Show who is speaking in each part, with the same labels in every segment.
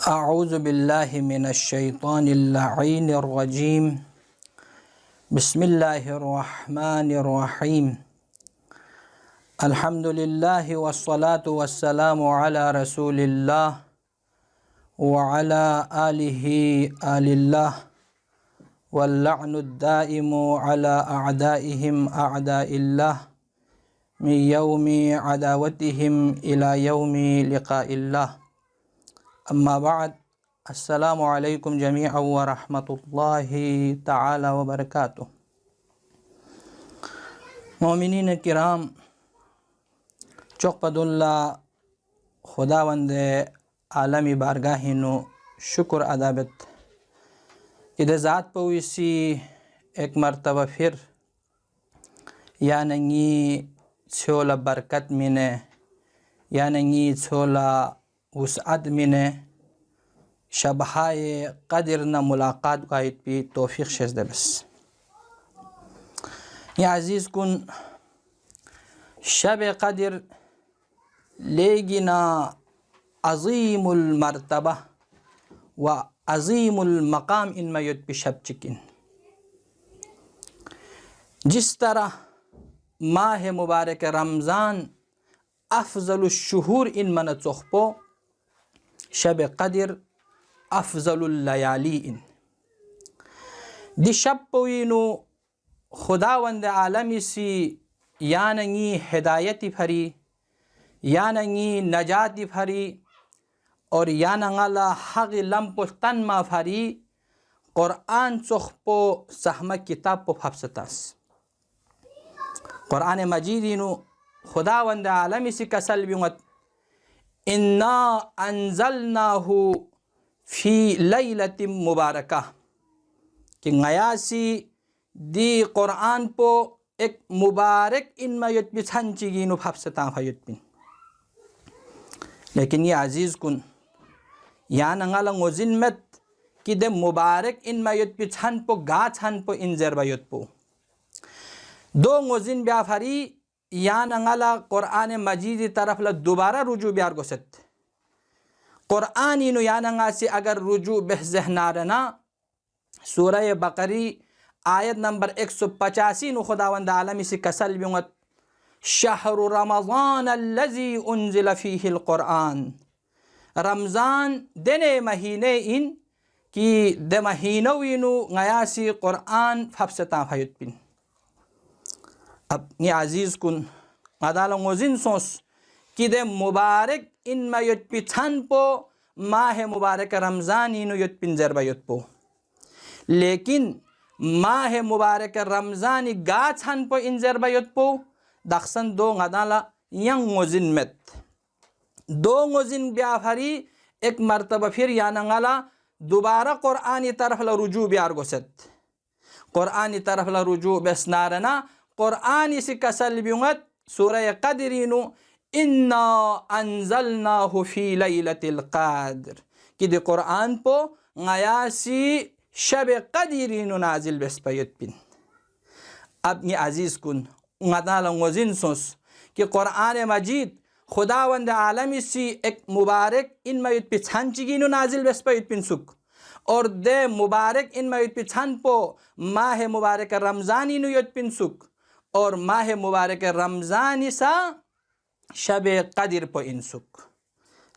Speaker 1: अऊज़ु बिल्लाहि मिनश्शैतानिर्रजीम बिस्मिल्लाहिर्रहमानिर्रहीम अल्हम्दुलिल्लाहि वस्सलातु वस्सलामु अला रसूलिल्लाह व अला आलिहि आलिल्लाह वल्लअनुद्दाइमु अला अअदाइहिम अअदाइल्लाह मिन यौमि अदावतिहिम इला यौमि लिक़ाइल्लाह। अम्मा बाद, अस्सलामु अलैकुम जमीअन व रहमतुल्लाहि तआला व बरकातुहू। मोमिनीन किराम, चौकपदुल्ला खुदावंद आलमी बारगाहिनो शुक्र अदाबत कि ज़ात पविसी एक मरतबा फिर यानंगी छोला बरकत मिने यानंगी छोला वसअत मिने शबहाए कदर न मुलाकात का भी तौफीक शेज़ बस। या अज़ीज़ कुन शब कदर लेगिना अज़ीमुल मरतबा व अज़ीमुल मकाम इनमें युद्ध शब चिकिन। जिस तरह माह मुबारक रमज़ान अफ़ज़लुश शुहूर इन मन चोखपो, शब कदर अफ़ज़लुल लयाली इन दि शब पोइनु खुदावंद आलमी सी यानंगी हिदायती फरी यानंगी नजाती फरी और यानंगला हक़ लम्पो तन्मा फरी क़ुरआन चोखपो सहमा किताब पो फफ्सतास। क़ुरआन मजीदिनु खुदावंद आलमी सी कसल बिंगत इन्ना अंज़लनाहु फ़ी लैलतिम मुबारका कि गयासी दी क़ुरआन पो एक मुबारक इनमें युद्ध बिछन चिगिनु फफ्सता फयुद्ध। लेकिन ये अज़ीज़ कुन या नंगला मोजिनमत कि दे मुबारक इनमें युद्ध बिछन पो गा छन पो इंजर युद्ध पो दो मोजिन ब्याफरी या नंगला क़ुरआन मजीद तरफ ला दोबारा रुजू ब्यार गोसत क़ुरआन इनु या नंगा से अगर रुजू बेहजहनारना सूरह बकरी आयत नंबर 185 नु खुदावंद आलमी से कसल बिंगत शहरु रमज़ान अल्लज़ी उन्ज़िल फ़ीहिल क़ुरआन रमज़ान देने महीने इन कि दे महीनों इनु गयासी क़ुरआन फफ्सता फयुद्बिन। अब ये अज़ीज़ कुन अदाला मोजिन सोस कि दे मुबारक इनमें युद्ध पिछन पो माह मुबारक रमज़ान इनु युद्ध पिंजर युद्ध पो, लेकिन माह मुबारक रमज़ान गा छन पो इंजर युद्ध पो दक्षन दो गदाला यंग मोजिन मत दो मोजिन ब्याफरी एक मरतबा फिर यानंगला दोबारा क़ुरआनी तरफ ला रुजू ब्यार गोसत क़ुरआनी तरफ ला रुजू बेसनारना क़ुरआनी से कसल बिंगत सूरह क़दरीनु इन्ना अंज़लनाहु फ़ी लैलतिल क़द्र कि दे क़ुरआन पो गयासी शब क़दरीनु नाजिल बेस्पयुद्बिन। अब ये अज़ीज़ कुन गदाला मोजिन सोस कि क़ुरआन मजीद खुदावंद आलमी सी एक मुबारक इनमें युद्ध पिछान चिगिनु नाजिल बेस्पयुद्बिन सुख और दे मुबारक इनमें युद्ध पिछान पो माह मुबारक रमज़ान इनु युद्ध पिन सुख और माह मुबारक रमज़ान सा शब कदर पो इंसुक।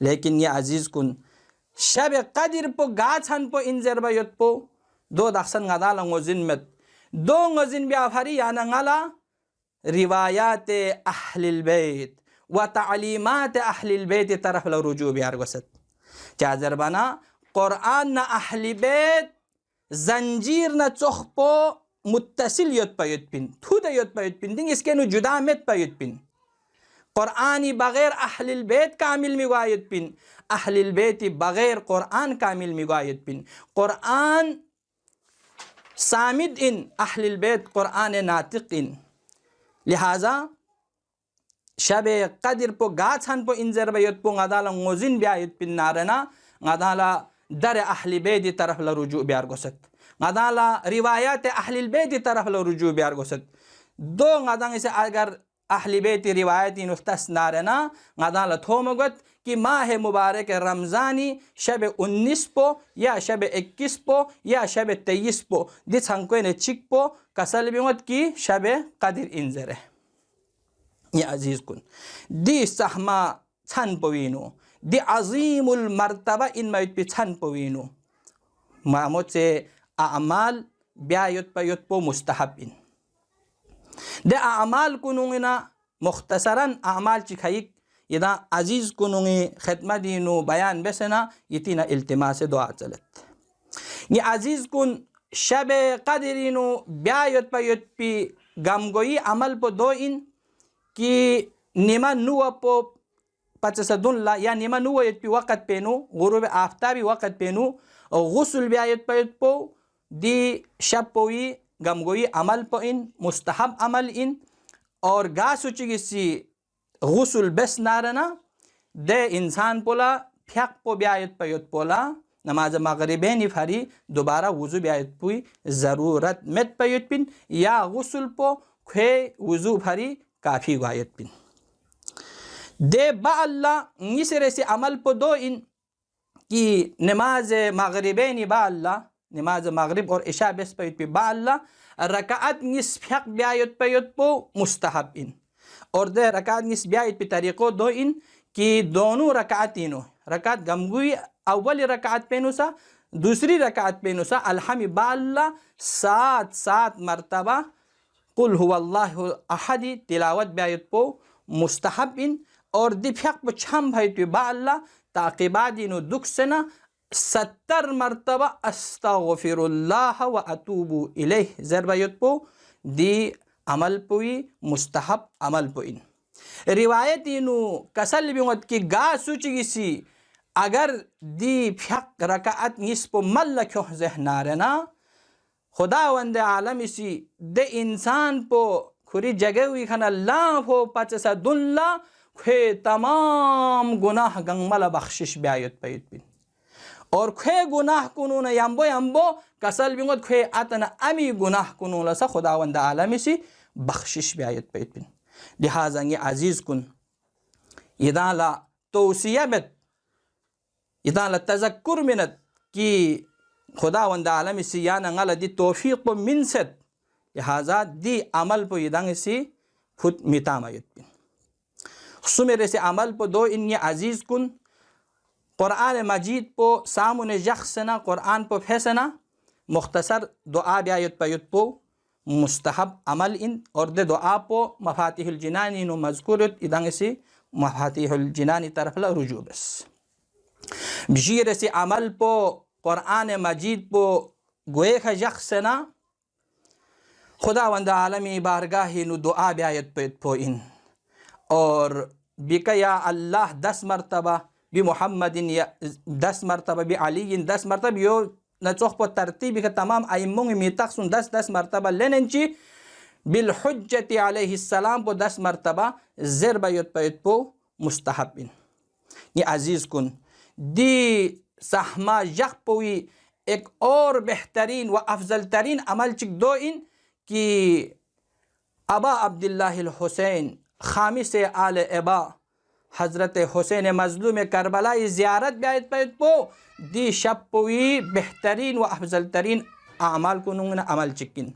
Speaker 1: लेकिन ये अज़ीज़ कुन शब कदर पो गाछन पो इंजर युद्ध पो दो दक्षन गदाला मोजिन मत दो मोजिन ब्याफरी यानंगला रिवायात अहलिल बैत व तालीमात अहलिल बैत तरफ ला रुजू ब्यार गोसत चाजर बना क़ुरआन न अहली बैत जंजीर न चोखपो मुत्तसिल युद्ध पयुद्बिन थुद युद्ध पयुद्बिन दिन इसके नु जुदा मत पयुद्बिन क़ुरआनी बगैर अहलिल बैत कामिल मिवायुद्बिन अहलिल बैत बगैर क़ुरआन कामिल मिवायुद्बिन क़ुरआन सामिद इन अहलिल बैत क़ुरआन नातिक इन। लिहाजा शब कदर पो गाछन पो इंजर युद्ध पो गदाला मोजिन ब्यायुद्बिन नारना गदाला दर अहली बैत तरफ ला रुजू ब्यार गोसत गदाला रिवायात अहलिल बैत तरफ ला रुजू ब्यार गोसत दो गदांग से अगर अहली बैत रिवायत नुफ्तस नारना गदाल थोमगत कि माह मुबारक रमज़ानी शब 19 पो या शब 21 पो या शब 23 पो दि छंको ने चिक पो कसल बिमत की शब कदर इंजर या अजीज कुन दि सहमा छन पविनो दि अजीमुल मर्तबा इन मैत पे छन पविनो मामोत से अमाल ब्यायत पयत पो मुस्तहबिन दे अमाल कुनुंगिना मुख्तसरन अमाल चिखाइक यदा अजीज कुनुंगी खिदमतीनो बयान बेसना यतीना इल्तिमास दुआ चलत ये अजीज कुन शब कदरिनो ब्यायत पयत पी गमगोई अमल पो दो इन कि निमा नुआ पो पचसदुल्ला या निमा नुआ यत पी वक़्त पेनु गुरूब आफ्ताबी वक़्त पेनु गुस्ल ब्यायत पयत पो दी शब पोई गमगोई अमल पो इन मुस्तहब अमल इन और गा सुचिगी सी गुस्ल बेस नारना दे इंसान पोला फ्याक पो ब्यायत पयत पोला नमाज मगरिबेनी फरी दोबारा वुजू ब्यायत पुई ज़रूरत मेत पयत पिन या गुस्ल पो खे वुजू फरी काफ़ी गायत पिन दे बा अल्लाह निसरे से अमल पो दो इन कि नमाज मगरिबेनी बा अल्लाह नमाज मगरिब और इशा बेस पयत पी बा अल्लाह रकात निस फ्याक ब्यायत पयत पो मुस्तहब इन और दे रकात निस ब्यायत पे तरीक़ो दो इन कि दोनों रकातीनो रकात गमगुई अव्वल रकात पेनुसा दूसरी रकात पेनुसा अल्हम्दुलिल्लाह बाल्ला 7 मरतबा कुल हुवल्लाहु अहद तिलावत ब्यायत पो मुस्तहब इन और दिफ्याक पो छम भयत बाल्ला ताक़िबादिनो दुख सेना 70 मरतबा अस्तगफिरुल्लाह व अतूबु इलैह ज़रबयत पो दी अमल पुई मुस्तहब अमल पुइन रिवायत इनु कसल बिमत की गा सुचिगिसी अगर दी फ्याक रकात निस्पो मल क्यों जहनारना खुदावंद आलम इसी दे इंसान पो खुरी जगह हुई खना लाफो पचसा दुल्ला खे तमाम गुनाह गंगमल बख्शिश ब्यायत पयत पिन और खे गुनाह कुनून यम्बो यम्बो कसल बिमत खे अतना अमी गुनाह कुनून सा खुदावंद आलम इसी बख्शिश ब्यायत पयत पिन लिहाजा ये अजीज कुन इदाला तौसियत इदाला तज़क्कुर मिनत कि खुदावंद आलम इसी या नंगल दी तौफीक पो मिनसत लिहाजा दी अमल पो इदांग इसी फुट मितामयत पिन सुमेरे से अमल पो दो इन ये अजीज कुन कुरान मजीद पो सामुने जख्सना कुरान पो फैसना मुख्तसर दुआ ब्यायत पयत पो मुस्तहब अमल इन और दे दुआ पो मफातिहुल जिनानी नो मज़कूरत इदांग से मफातिहुल जिनानी तरफ ला रुजू बस बिशीर से अमल पो कुरान मजीद पो गोए ख जख्सना खुदावंद आलमी बारगाही नु दुआ ब्यायत पयत पो इन और बिका या अल्लाह 10 मरतबा बि मुहम्मदिन या 10 मरतबा बि अली 10 मरतबा यो नचोख पो तरतीब के तमाम आइम्मों मीतक सुन 10 मरतबा लेनेंची बिल हुज्जति अलैहिस्सलाम पो 10 मरतबा ज़र बयत पयत पो मुस्तहबिन ये अजीज़ कुन दी सहमा यख पोई एक और बेहतरीन व अफजल तरीन अमल चिक दो इन कि अबा अब्दुल्लाहिल हुसैन खामिस आल एबा हज़रत हुसैन मज़लूम करबला ज़ियारत ब्यायत पयत पो दी शब पोई बेहतरीन व अफजल तरीन आमाल कुनुंगना अमल चिकिन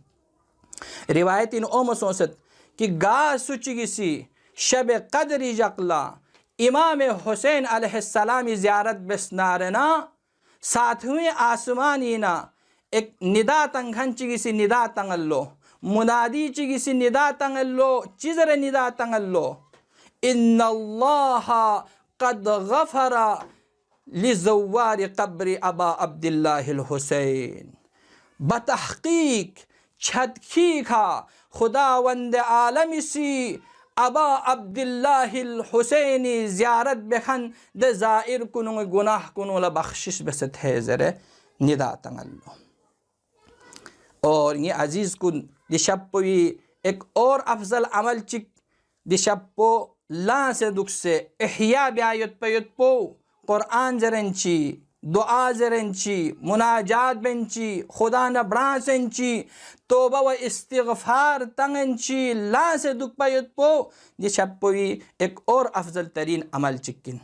Speaker 1: रिवायत इन ओ मसोसत कि गा सुचिगिसी शब कदरी जकला इमाम हुसैन अलैहिस्सलाम ज़ियारत बेसनारना सातवें आसमानीना एक निदा तंगन चिगिसी निदा तंगल्लो मुनादी चिगिसी निदा तंगल्लो चिजर निदा तंगल्लो इन्नल्लाह क़द गफ़रा लिज़व्वार क़ब्र अबा अब्दुल्लाहिल हुसैन बतहक़ीक़ छदखी खा खुदावंद आलम सी अबा अब्दुल्लाहिल हुसैनी ज़ियारत बेखन द ज़ाइर कुनुंग गुनाह कुनुला बख्शिश बसत है ज़रे निदा तंगल्लो और ये अजीज़ कुन दिशप्पी एक और अफजल अमल चिक दिशप्पो ला से दुख से इह्या ब्यायत पयत पो कुरान जरंची दुआ ज़रेंची मुनाजात बेंची खुदा न ब्रांसेंची तोबा व इस्तिग़फ़ार तंगेंची ला से दुख पायत पो ये शप्पोई एक और अफजल तरीन अमल चिक्किन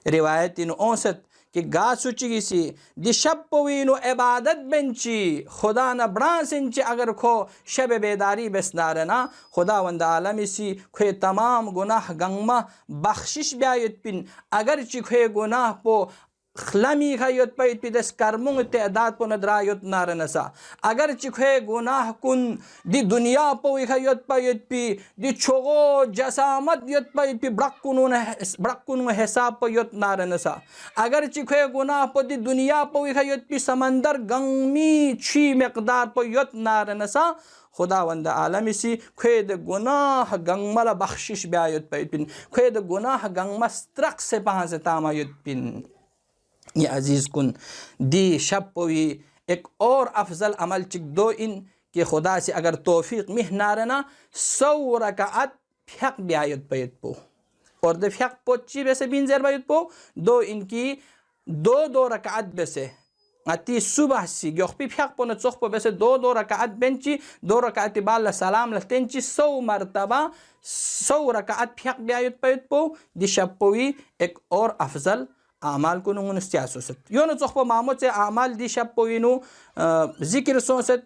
Speaker 1: रिवायत इन औसत कि गा सुचिगिसी दि शप्पोईनो इबादत बेंची खुदा न ब्रांसेंची अगर खो शब बेदारी बेसनारना खुदा वंद आलमिसी खे तमाम गुनाह गंगमा बख्शिश ब्यायत पिन अगर ची खे गुनाह पो खलमी खयत पैत पिदस कर्मुंग तेदाद पो नदरायत नारनसा अगर चिखे गुनाह कुन दि दुनिया पो खयत पैत पि दि छोगो जसामत यत पैत पि ब्रक्कुन हिसाब पो यत नारनसा अगर चिखे गुनाह पो दि दुनिया पो खयत पि समंदर गंगमी छी मकदार पो यत नारनसा खुदा वंद आलमिसी खुद गुनाह गंगमल बख्शिश ब्यायत पैत पिन खुद गुनाह गंगम स्त्रक से पहाँ से तामायत पिन ये अजीज़ कुन दी शब पोई एक और अफजल अमल चिक दो इन कि खुदा से अगर तौफीक मिह नारना 100 रकात फ्यक ब्यायत पैत पो और दे फ्यक पोची वैसे बिन जर बैत पो दो इनकी दो रकात वैसे अति सुबह सी योखपी फ्यक पो न चोख पो वैसे दो रकात बेंची 2 रकात बाल सलाम लतेंची 100 मरतबा 100 रकात फ्यक ब्यायत पैत पो दी शब पोई एक और अफजल اعمال کو نون استیاسوست یون چخ په معمول سے اعمال دی شب پوینو ذکر سوست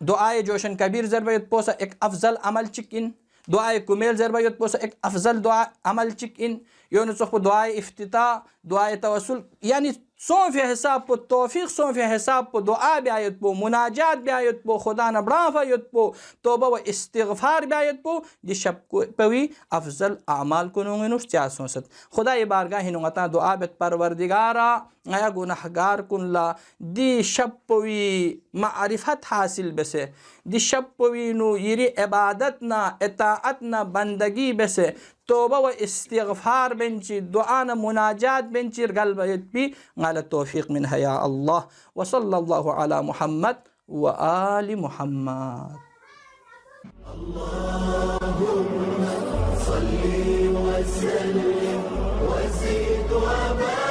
Speaker 1: دعای جوشن کبیر ضربت پوسا ایک افضل عمل چکن دعای کمیل ضربت پوسا ایک افضل دعا عمل چکن یون چخ په دعای افتتاح دعای توسل یعنی سون فی حساب پو توفیق سون فی حساب پو دعا بیایت پو مناجات بیایت پو خدا نبران فایت پو توبه و استغفار بیایت پو دی شب پوی افضل اعمال کنونگی نوش چیاسون ست خدای بارگاهی نونگتا دعا بیت پروردگارا ایا گناہگار کن لا دی شب پوی معرفت حاصل بسے دی شب پوی نو یری عبادتنا اطاعتنا بندگی بسے توبه و استغفار بنچی دعانا مناجات بنچی قلبت بی على التوفيق منها يا الله وصلى الله على محمد وآل محمد
Speaker 2: اللهم صل وسلم وزد وبارك